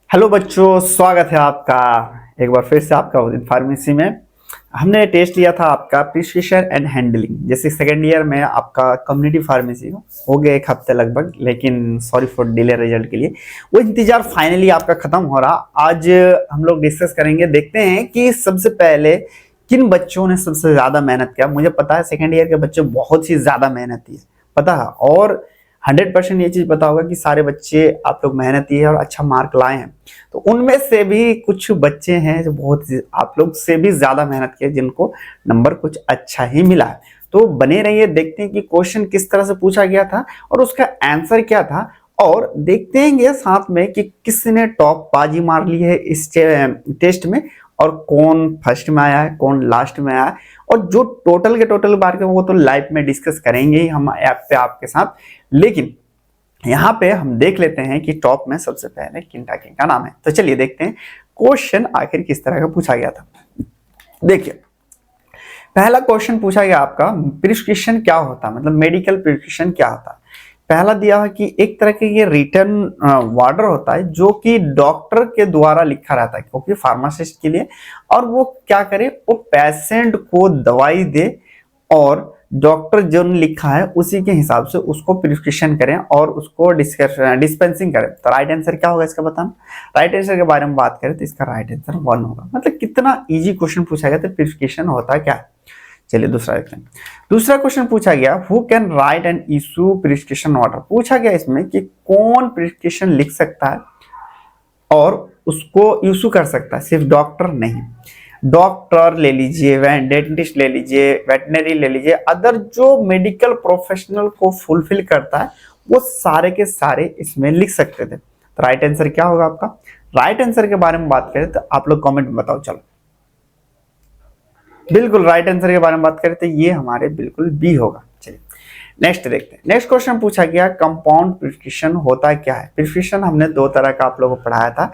Hello बच्चों, स्वागत है आपका एक बार फिर से आपका उदित फार्मेसी में। हमने टेस्ट लिया था आपका प्रिस्क्रिप्शन एंड हैंडलिंग, जैसे सेकेंड ईयर में आपका कम्युनिटी फार्मेसी हो गया एक हफ्ते लगभग, लेकिन सॉरी फॉर डिले रिजल्ट के लिए। वो इंतजार फाइनली आपका खत्म हो रहा। आज हम लोग डिस्कस करेंगे, देखते हैं कि सबसे पहले किन बच्चों ने सबसे ज्यादा मेहनत किया। मुझे पता है सेकेंड ईयर के बच्चे बहुत ही ज्यादा मेहनती है, पता है, और 100% ये चीज पता होगा कि सारे बच्चे आप लोग मेहनती है और अच्छा मार्क लाए हैं। तो उनमें से भी कुछ बच्चे हैं जो बहुत आप लोग से भी ज्यादा मेहनत किए, जिनको नंबर कुछ अच्छा ही मिला है। तो बने रहिए, देखते हैं कि क्वेश्चन किस तरह से पूछा गया था और उसका आंसर क्या था, और देखते हैं साथ में कि किसने टॉप बाजी मार ली है इस टेस्ट में, और कौन फर्स्ट में आया है, कौन लास्ट में आया है। और जो टोटल के टोटल बार वो तो लाइव में डिस्कस करेंगे ही हम ऐप पे आपके साथ। लेकिन यहाँ पे हम देख लेते हैं कि टॉप में सबसे पहले किंटा किंग का नाम है। तो चलिए देखते हैं क्वेश्चन आखिर किस तरह का पूछा गया था। देखिए, पहला क्वेश्चन पूछा गया आपका, प्रिस्क्रिप्शन क्या होता है, मतलब मेडिकल प्रिस्क्रिप्शन क्या होता है। पहला दिया है कि एक तरह के ये रिटर्न वार्डर होता है जो कि डॉक्टर के द्वारा लिखा रहता है, क्योंकि फार्मासिस्ट के लिए, और वो क्या करे, वो पेशेंट को दवाई दे और डॉक्टर जो ने लिखा है उसी के हिसाब से उसको प्रिस्क्रिप्शन करें और उसको डिस्पेंसिंग करें। तो राइट आंसर क्या होगा इसका बताना। राइट आंसर के बारे में बात करें तो इसका राइट आंसर 1 होगा। मतलब कितना इजी क्वेश्चन पूछा गया, तो प्रिस्क्रिप्शन होता क्या है। चलिए दूसरा देखते हैं। दूसरा क्वेश्चन पूछा गया, who can write and issue prescription order. पूछा गया इसमें कि कौन प्रिस्क्रिप्शन लिख सकता है और उसको इशू कर सकता है, सिर्फ डॉक्टर नहीं। डॉक्टर ले लीजिए, डेंटिस्ट ले लीजिए, वेटनरी ले लीजिए, अदर जो मेडिकल प्रोफेशनल को फुलफिल करता है वो सारे के सारे इसमें लिख सकते थे। तो राइट आंसर क्या होगा आपका। राइट आंसर के बारे में बात करें तो आप लोग कमेंट में बताओ। चलो, बिल्कुल राइट आंसर के बारे में बात करें तो ये हमारे बिल्कुल बी होगा। चलिए नेक्स्ट देखते हैं। नेक्स्ट क्वेश्चन पूछा गया, कंपाउंड प्रिस्क्रिप्शन होता क्या है। प्रिस्क्रिप्शन हमने दो तरह का आप लोगों को पढ़ाया था।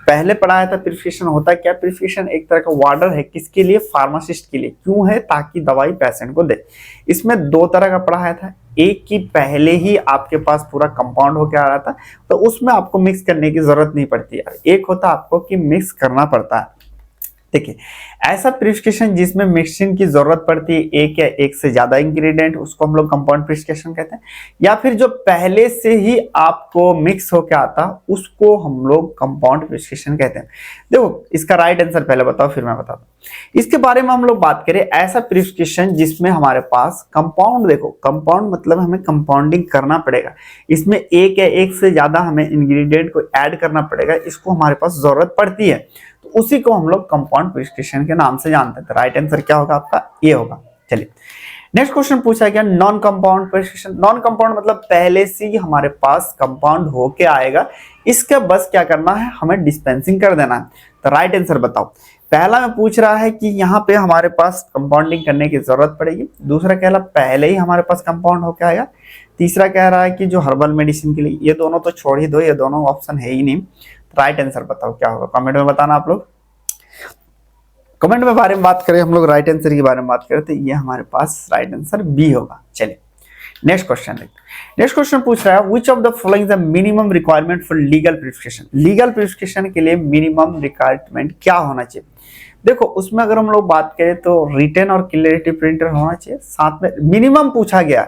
पहले पढ़ाया था प्रिस्क्रिप्शन होता क्या। प्रिस्क्रिप्शन एक तरह का वार्डर है, किसके लिए, फार्मासिस्ट के लिए। क्यों है, ताकि दवाई पेशेंट को दे। इसमें दो तरह का पढ़ाया था। एक की पहले ही आपके पास पूरा कंपाउंड होकर आ रहा था, तो उसमें आपको मिक्स करने की जरूरत नहीं पड़ती है। एक होता आपको कि मिक्स करना पड़ता है। देखिए, ऐसा प्रिस्क्रिप्शन जिसमें मिक्सिंग की जरूरत पड़ती है एक या एक से ज्यादा इंग्रेडिएंट, उसको हम लोग कंपाउंड प्रिस्क्रिप्शन कहते हैं। या फिर जो पहले से ही आपको मिक्स होके आता उसको हम लोग कंपाउंड प्रिस्क्रिप्शन कहते हैं। देखो, इसका राइट आंसर पहले बताओ फिर मैं बताता हूँ। इसके बारे में हम लोग बात करें, ऐसा प्रिस्क्रिप्शन जिसमें हमारे पास कंपाउंड, देखो कंपाउंड मतलब हमें कंपाउंडिंग करना पड़ेगा, इसमें एक या एक से ज्यादा हमें इंग्रेडिएंट को ऐड करना पड़ेगा, इसको हमारे पास जरूरत पड़ती है। तो उसी को हम लोग कंपाउंड प्रिस्क्रिप्शन के नाम से जानते हैं। तो राइट आंसर क्या होगा आपका, ये होगा। चलिए नेक्स्ट क्वेश्चन पूछा गया, non compound prescription. Non compound मतलब पहले से ही हमारे पास कंपाउंड होके आएगा, इसका बस क्या करना है, हमें डिस्पेंसिंग कर देना है। तो राइट आंसर बताओ। पहला में पूछ रहा है कि यहाँ पे हमारे पास कंपाउंडिंग करने की जरूरत पड़ेगी। दूसरा कह रहा पहले ही हमारे पास कंपाउंड होके आएगा। तीसरा कह रहा है कि जो हर्बल मेडिसिन के लिए, ये दोनों तो छोड़ ही दो, ये दोनों ऑप्शन है ही नहीं। राइट आंसर बताओ क्या होगा, कमेंट में बताना आप लोग। कमेंट में बारे में बात करें, हम लोग राइट आंसर के बारे में बात करें तो ये हमारे पास राइट आंसर बी होगा। चलिए नेक्स्ट क्वेश्चन देखते हैं। नेक्स्ट क्वेश्चन पूछ रहा है, which of the following the minimum requirement for legal prescription. Legal prescription के लिए मिनिमम रिक्वायरमेंट क्या होना चाहिए। देखो, उसमें अगर हम लोग बात करें तो रिटन और क्लैरिटी प्रिंटर होना चाहिए, साथ में मिनिमम पूछा गया।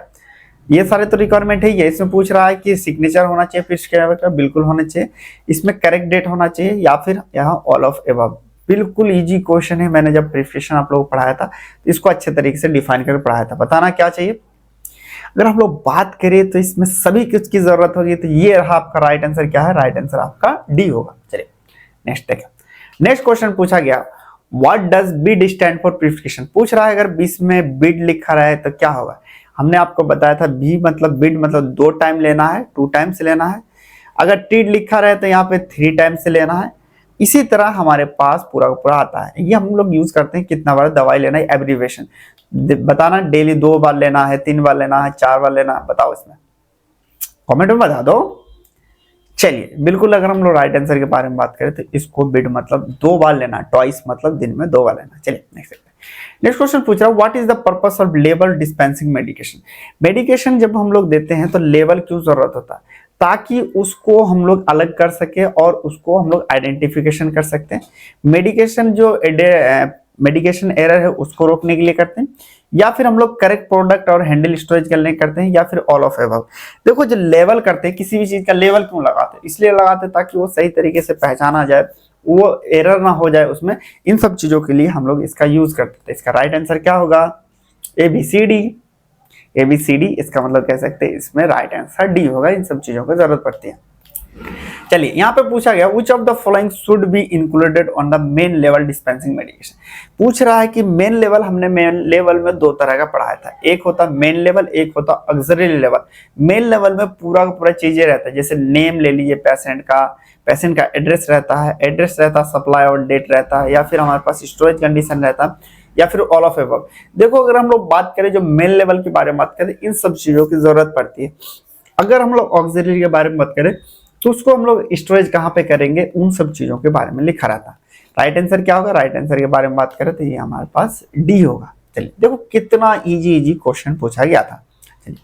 ये सारे तो रिक्वायरमेंट है ही है। इसमें पूछ रहा है कि सिग्नेचर होना चाहिए प्रिस्क्राइबर का, बिल्कुल होना चाहिए। इसमें करेक्ट डेट होना चाहिए, या फिर यहाँ ऑल ऑफ एबव। बिल्कुल इजी क्वेश्चन है। मैंने जब प्रिस्क्रिप्शन आप लोगों को पढ़ाया था इसको अच्छे तरीके से डिफाइन करके पढ़ाया था। बताना क्या चाहिए। अगर हम लोग बात करें तो इसमें सभी कुछ की जरूरत होगी, तो ये रहा आपका राइट आंसर। क्या है, राइट आंसर आपका डी होगा। चलिए नेक्स्ट देखें। नेक्स्ट क्वेश्चन पूछा गया, what does bid stand for prescription. पूछ रहा है अगर बीच में बिड लिखा रहा है तो क्या होगा। हमने आपको बताया था बी मतलब बिड मतलब 2 टाइम लेना है, 2 टाइम्स लेना है। अगर टीड लिखा रहे तो यहाँ पे 3 टाइम्स से लेना है। इसी तरह हमारे पास पूरा का पूरा आता है। ये हम लोग यूज करते हैं कितना बार दवाई लेना है, एब्रीवेशन बताना। डेली 2 बार लेना है, 3 बार लेना है, 4 बार लेना है, बताओ इसमें कमेंट में बता दो। चलिए बिल्कुल, अगर हम लोग राइट आंसर के बारे में बात करें तो इसको बिड मतलब 2 बार लेना, ट्वाइस मतलब दिन में 2 बार लेना। चलिए नेक्स्ट नेक्स्ट क्वेश्चन पूछ रहा है, what is the purpose of label dispensing medication. Medication जब हम लोग देते हैं तो लेबल क्यों जरूरत होता है, ताकि उसको हम लोग अलग कर सके और उसको हम लोग आइडेंटिफिकेशन कर सकते हैं। मेडिकेशन एरर है उसको रोकने के लिए करते हैं, या फिर हम लोग करेक्ट प्रोडक्ट और हैंडल स्टोरेज करने करते हैं, या फिर ऑल ऑफ एबव। देखो जो लेवल करते हैं, किसी भी चीज का लेवल क्यों लगाते हैं? इसलिए लगाते हैं ताकि वो सही तरीके से पहचाना जाए, वो एरर ना हो जाए उसमें। इन सब चीजों के लिए हम लोग इसका यूज करते हैं। इसका राइट आंसर क्या होगा? ABCD। ABCD इसका मतलब कह सकते हैं इसमें राइट आंसर डी होगा। इन सब चीजों की जरूरत पड़ती है। चलिए यहाँ पे पूछा गया which of the following should be included on the main level dispensing medication। पूछ रहा है कि मेन लेवल, हमने मेन लेवल में दो तरह का पढ़ाया था, एक होता मेन लेवल, एक होता ऑक्सिलरी लेवल। मेन लेवल में पूरा का पूरा चीजें रहता है, जैसे नेम ले लीजिए पेशेंट का एड्रेस रहता है, सप्लाई और डेट रहता है, या फिर हमारे पास स्टोरेज कंडीशन रहता है, या फिर ऑल ऑफ एबव। देखो अगर हम लोग बात करें जो मेन लेवल के बारे में बात करें, इन सब चीजों की जरूरत पड़ती है। अगर हम लोग ऑक्सिलरी के बारे में बात करें तो उसको हम लोग स्टोरेज कहाँ पे करेंगे, उन सब चीजों के बारे में लिखा रहता है। राइट आंसर क्या होगा? राइट आंसर के बारे में बात करें तो ये हमारे पास डी होगा। चलिए देखो कितना इजी क्वेश्चन पूछा गया था। चलिए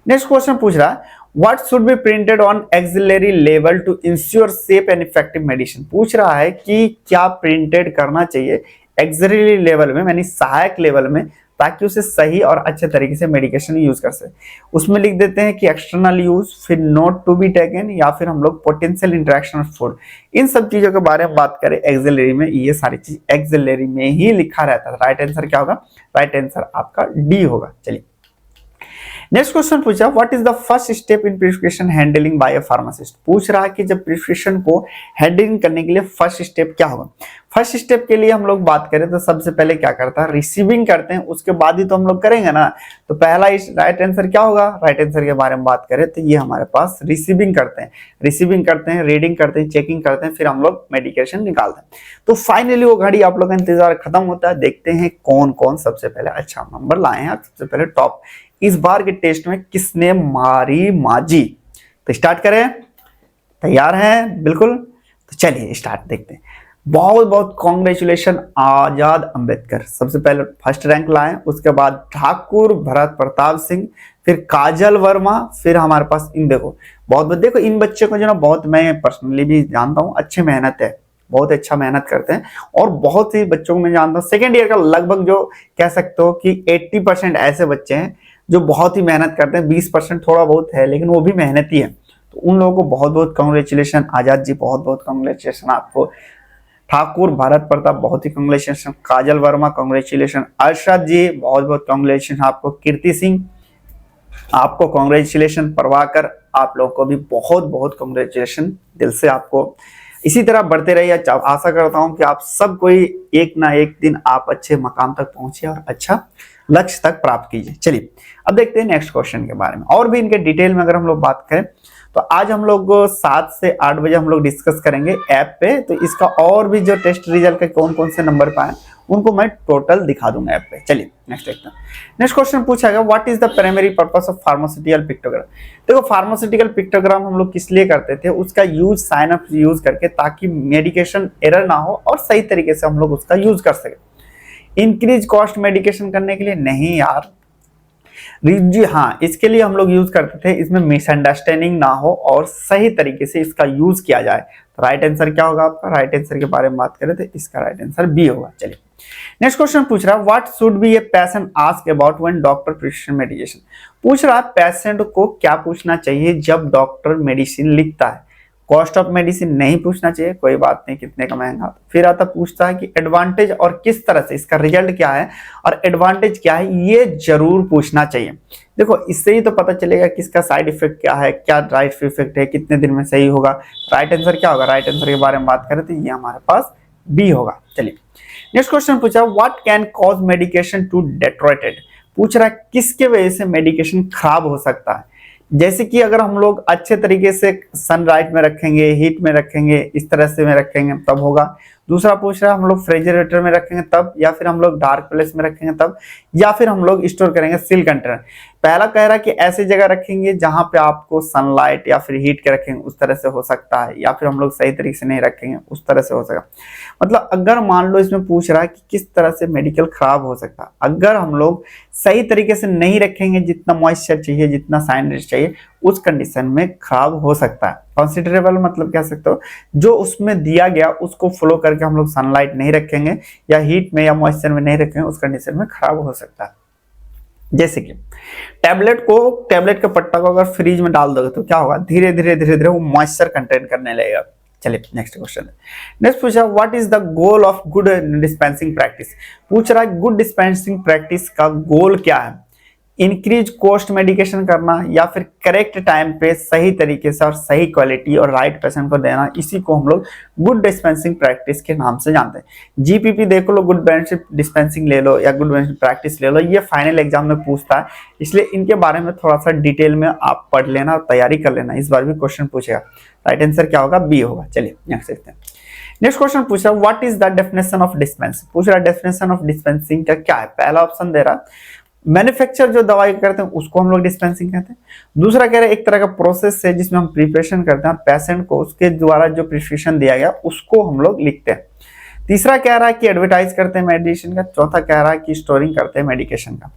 नेक्स्ट क्वेश्चन पूछ रहा है what should be printed on auxiliary level to ensure safe and effective medicine. पूछ रहा है कि क्या प्रिंटेड करना चाहिए एक्सिलरी लेवल में, यानी सहायक लेवल में, ताकि उसे सही और अच्छे तरीके से मेडिकेशन यूज कर सके। उसमें लिख देते हैं कि एक्सटर्नल यूज, फिर नोट टू बी टेकन, या फिर हम लोग पोटेंशियल इंटरेक्शन ऑफ फूड। इन सब चीजों के बारे में बात करें एक्सिलरी में, ये सारी चीज एक्सिलरी में ही लिखा रहता है। राइट आंसर क्या होगा? राइट आंसर आपका डी होगा। चलिए नेक्स्ट क्वेश्चन पूछा what is the first step in prescription handling by a pharmacist. पूछ रहा है कि जब प्रिस्क्रिप्शन को हैंडलिंग करने के लिए फर्स्ट स्टेप क्या होगा। फर्स्ट स्टेप के लिए हम लोग बात करें तो सबसे पहले क्या करता है, रिसीविंग करते हैं, उसके बाद ही तो हम लोग करेंगे ना। तो पहला राइट आंसर क्या होगा? राइट आंसर के बारे में बात करें तो ये हमारे पास रिसीविंग करते हैं, रीडिंग करते हैं, चेकिंग करते हैं, फिर हम लोग मेडिकेशन निकालते हैं। तो फाइनली वो घड़ी आप लोग का इंतजार खत्म होता है। देखते हैं कौन कौन सबसे पहले अच्छा नंबर लाए हैं। सबसे पहले टॉप इस बार के टेस्ट में किसने मारी माजी। तो स्टार्ट करें, तैयार हैं? बिल्कुल। तो चलिए स्टार्ट देखते हैं। बहुत बहुत कॉन्ग्रेचुलेशन आजाद अंबेडकर सबसे पहले फर्स्ट रैंक लाए, उसके बाद ठाकुर भरत प्रताप सिंह, फिर काजल वर्मा, फिर हमारे पास इन देखो बहुत देखो इन बच्चों को जो ना बहुत मैं पर्सनली भी जानता हूँ, अच्छी मेहनत है, बहुत अच्छा मेहनत करते हैं। और बहुत ही बच्चों को मैं जानता हूँ सेकेंड ईयर का लगभग जो कह सकते हो कि 80% ऐसे बच्चे हैं जो बहुत ही मेहनत करते हैं। 20% थोड़ा बहुत है लेकिन वो भी मेहनती है। तो उन लोगों को बहुत बहुत कांग्रेचुलेशन। आजाद जी बहुत बहुत कांग्रेचुलेशन आपको। ठाकुर भारत प्रताप बहुत ही कांग्रेचुलेशन। काजल वर्मा कांग्रेचुलेशन। अरशद जी बहुत बहुत कांग्रेचुलेशन आपको। कीर्ति सिंह आपको कांग्रेचुलेशन। प्रभाकर आप लोगों को भी बहुत बहुत कांग्रेचुलेशन दिल से। आपको इसी तरह बढ़ते रहिए। आशा करता हूं कि आप सब कोई एक ना एक दिन आप अच्छे मकाम तक पहुंचे और अच्छा लक्ष्य तक प्राप्त कीजिए। चलिए अब देखते हैं नेक्स्ट क्वेश्चन के बारे में। और भी इनके डिटेल में अगर हम लोग बात करें तो आज हम लोग 7 से 8 बजे हम लोग डिस्कस करेंगे ऐप पे। तो इसका और भी जो टेस्ट रिजल्ट के कौन कौन से नंबर पाए उनको मैं टोटल दिखा दूंगा ऐप पे। चलिए नेक्स्ट देखते हैं। नेक्स्ट क्वेश्चन पूछा गया what is the primary purpose of pharmaceutical pictogram. देखो फार्मास्यूटिकल पिक्टोग्राम हम लोग किस लिए करते थे, उसका यूज साइन अप यूज करके ताकि मेडिकेशन एरर ना हो और सही तरीके से हम लोग उसका यूज कर सके। इंक्रीज कॉस्ट मेडिकेशन करने के लिए नहीं यार जी, हाँ इसके लिए हम लोग यूज करते थे, इसमें मिसअंडरस्टैंडिंग ना हो और सही तरीके से इसका यूज किया जाए। तो राइट आंसर क्या होगा आपका? राइट आंसर के बारे में बात करें तो इसका राइट आंसर बी होगा। चलिए नेक्स्ट क्वेश्चन पूछ रहा है what should B a patient ask about when doctor prescribe medication. पूछ रहा है पेशेंट को क्या पूछना चाहिए जब डॉक्टर मेडिसिन लिखता है। कॉस्ट ऑफ मेडिसिन नहीं पूछना चाहिए, कोई बात नहीं कितने का महंगा। फिर आता पूछता है कि एडवांटेज और किस तरह से इसका रिजल्ट क्या है और एडवांटेज क्या है, ये जरूर पूछना चाहिए। देखो इससे ही तो पता चलेगा कि इसका साइड इफेक्ट क्या है, क्या राइट इफेक्ट है, कितने दिन में सही होगा। राइट आंसर क्या होगा? राइट आंसर के बारे में बात करें तो ये हमारे पास बी होगा। चलिए नेक्स्ट क्वेश्चन पूछा what can cause medication to deteriorated. पूछ रहा है किसके वजह से मेडिकेशन खराब हो सकता है। जैसे कि अगर हम लोग अच्छे तरीके से सनलाइट में रखेंगे, हीट में रखेंगे, इस तरह से में रखेंगे तब होगा। दूसरा पूछ रहा है हम लोग रेफ्रिजरेटर में रखेंगे तब, या फिर हम लोग डार्क प्लेस में रखेंगे तब, या फिर हम लोग स्टोर करेंगे सील कंटेनर। पहला कह रहा है कि ऐसी जगह रखेंगे जहां पे आपको सनलाइट या फिर हीट के रखेंगे उस तरह से हो सकता है, या फिर हम लोग सही तरीके से नहीं रखेंगे उस तरह से हो सकता है। मतलब अगर मान लो इसमें पूछ रहा है कि किस तरह से मेडिकल खराब हो सकता है, अगर हम लोग सही तरीके से नहीं रखेंगे, जितना मॉइस्चर चाहिए, जितना साइनेज चाहिए उस कंडीशन में खराब हो सकता है। कंसिडरेबल मतलब कह सकते हो जो उसमें दिया गया उसको फॉलो करके हम लोग सनलाइट नहीं रखेंगे या हीट में या मॉइस्चर में नहीं रखेंगे, उस कंडीशन में खराब हो सकता है। जैसे कि टैबलेट के पट्टा को अगर फ्रीज में डाल दोगे तो क्या होगा, धीरे धीरे वो मॉइस्चर कंटेन करने लगेगा। चलिए नेक्स्ट क्वेश्चन है। नेक्स्ट पूछा what is the goal of good dispensing practice. पूछ रहा है गुड डिस्पेंसिंग प्रैक्टिस का गोल क्या है, इंक्रीज कॉस्ट मेडिकेशन करना या फिर करेक्ट टाइम पे सही तरीके से और सही क्वालिटी और राइट पेशेंट को देना, इसी को हम लोग गुड डिस्पेंसिंग प्रैक्टिस के नाम से जानते हैं। जीपीपी देख लो, गुड डिस्पेंसिंग ले लो या गुड प्रैक्टिस ले लो, ये फाइनल एग्जाम में पूछता है, इसलिए इनके बारे में थोड़ा सा डिटेल में आप पढ़ लेना और तैयारी कर लेना, इस बार भी क्वेश्चन पूछेगा। राइट आंसर क्या होगा, बी होगा। चलिए नेक्स्ट देखते हैं। नेक्स्ट क्वेश्चन पूछ रहा है what is the definition of dispensing. पूछ रहा है डेफिनेशन ऑफ डिस्पेंसिंग का क्या है। पहला ऑप्शन दे रहा मैन्युफैक्चर जो दवाई करते हैं उसको हम लोग डिस्पेंसिंग कहते हैं। दूसरा कह रहे हैं एक तरह का प्रोसेस है जिसमें हम प्रिपरेशन करते हैं, पेशेंट को उसके द्वारा जो प्रिस्क्रिप्शन दिया गया उसको हम लोग लिखते हैं। तीसरा कह रहा है कि एडवर्टाइज करते हैं मेडिसिन का। चौथा कह रहा है कि स्टोरिंग करते हैं मेडिकेशन का।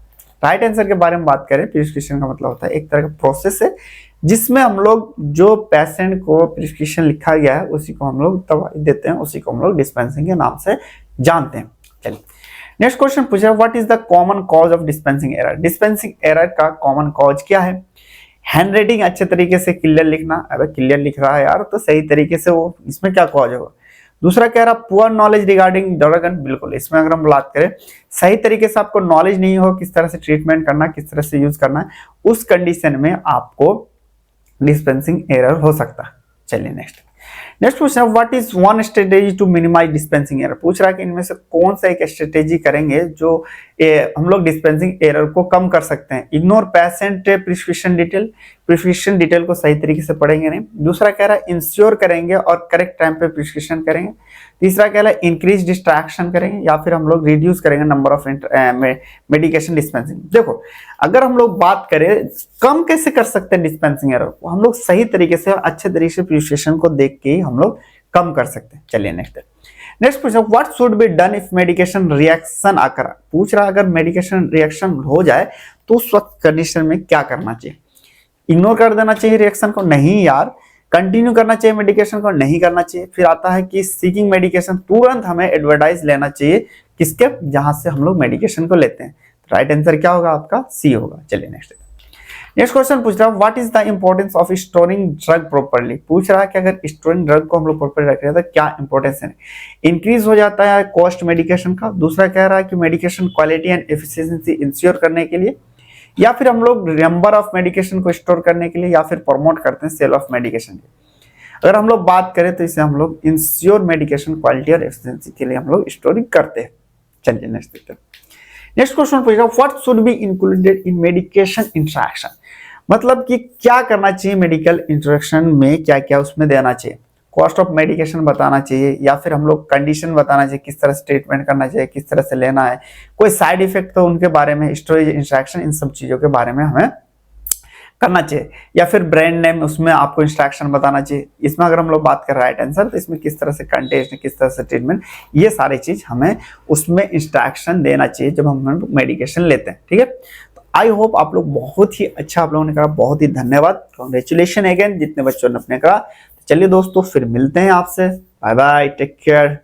राइट आंसर के बारे में बात करें, प्रिस्क्रिप्शन का मतलब होता है एक तरह का प्रोसेस है जिसमें हम लोग जो पेशेंट को प्रिस्क्रिप्शन लिखा गया है उसी को हम लोग दवाई देते हैं, उसी को हम लोग डिस्पेंसिंग के नाम से जानते हैं। चलिए नेक्स्ट क्वेश्चन पूछा what is the common cause of dispensing error. Dispensing error का कॉमन कॉज क्या है। हैंड राइटिंग अच्छे तरीके से क्लियर लिखना, अगर क्लियर लिख रहा है यार तो सही तरीके से वो, इसमें क्या कॉज होगा। दूसरा कह रहा पुअर नॉलेज रिगार्डिंग ड्रग, बिल्कुल इसमें अगर हम बात करें सही तरीके से आपको नॉलेज नहीं हो किस तरह से ट्रीटमेंट करना, किस तरह से यूज करना है, उस कंडीशन में आपको डिस्पेंसिंग एरर हो सकता है। चलिए नेक्स्ट पूछ रहा है what is one strategy to minimise dispensing error. पूछ रहा है कि इनमें से कौन सा एक स्ट्रेटेजी करेंगे जो हम लोग डिस्पेंसिंग एरर को कम कर सकते हैं। इग्नोर पेशेंट प्रिस्क्रिप्शन डिटेल को सही तरीके से पढ़ेंगे नहीं। दूसरा कह रहा है इंश्योर करेंगे और करेक्ट टाइम पे प्रिस्क्रिप्शन करेंगे। तीसरा कह रहा है इंक्रीज डिस्ट्रैक्शन करेंगे या फिर हम लोग रिड्यूस करेंगे नंबर ऑफ मेडिकेशन डिस्पेंसिंग। देखो अगर हम लोग बात करें कम कैसे कर सकते हैं डिस्पेंसिंग एरर को, हम लोग सही तरीके से अच्छे तरीके से प्रिस्क्रिप्शन को देख के हम लोग कम कर सकते हैं। चलिए नेक्स्ट पूछा what should be done if medication reaction आकर। पूछ रहा अगर मेडिकेशन रिएक्शन हो जाए तो उस वक्त कंडीशन में क्या करना चाहिए। इग्नोर कर देना चाहिए रिएक्शन को, नहीं यार कंटिन्यू करना चाहिए मेडिकेशन को, नहीं करना चाहिए। फिर आता है कि सीकिंग मेडिकेशन, तुरंत हमें एडवर्टाइज लेना चाहिए किसके, जहां से हम लोग मेडिकेशन को लेते हैं। राइट आंसर क्या होगा आपका, सी होगा। चलिए नेक्स्ट क्वेश्चन पूछ रहा है what is the importance of storing drug properly. पूछ रहा है कि अगर स्टोरिंग ड्रग को हम लोग प्रॉपर्ली रख रहे हैं तो क्या इंपॉर्टेंस है। इंक्रीज हो जाता है कॉस्ट मेडिकेशन का। दूसरा कह रहा है कि medication quality and efficiency ensure करने के लिए, या फिर हम लोग नंबर ऑफ मेडिकेशन को स्टोर करने के लिए, या फिर प्रमोट करते हैं सेल ऑफ मेडिकेशन। अगर हम लोग बात करें तो इसे हम लोग इंश्योर मेडिकेशन क्वालिटी और एफिशिएंसी के लिए हम लोग स्टोरिंग करते हैं। चलिए नेक्स्ट देखते हैं। नेक्स्ट क्वेश्चन पूछ रहा है what should be included in medication interaction. मतलब कि क्या करना चाहिए मेडिकल इंटरेक्शन में, क्या क्या उसमें देना चाहिए। कॉस्ट ऑफ मेडिकेशन बताना चाहिए या फिर हम लोग कंडीशन बताना चाहिए, किस तरह से ट्रीटमेंट करना चाहिए, किस तरह से लेना है, कोई साइड इफेक्ट तो उनके बारे में, स्टोरेज इंस्ट्रक्शन, इन सब चीजों के बारे में हमें करना चाहिए। या फिर ब्रांड नेम उसमें आपको इंस्ट्रक्शन बताना चाहिए। इसमें अगर हम लोग बात कर राइट आंसर तो इसमें किस तरह से कंटेस्ट, किस तरह से ट्रीटमेंट, ये सारी चीज हमें उसमें इंस्ट्रक्शन देना चाहिए जब हम मेडिकेशन लेते हैं। ठीक है, तो आई होप आप लोग बहुत ही अच्छा आप लोगों ने कहा, बहुत ही धन्यवाद, कांग्रेचुलेशन अगेन जितने बच्चों ने अपने कहा। चलिए दोस्तों फिर मिलते हैं आपसे, बाय बाय, टेक केयर।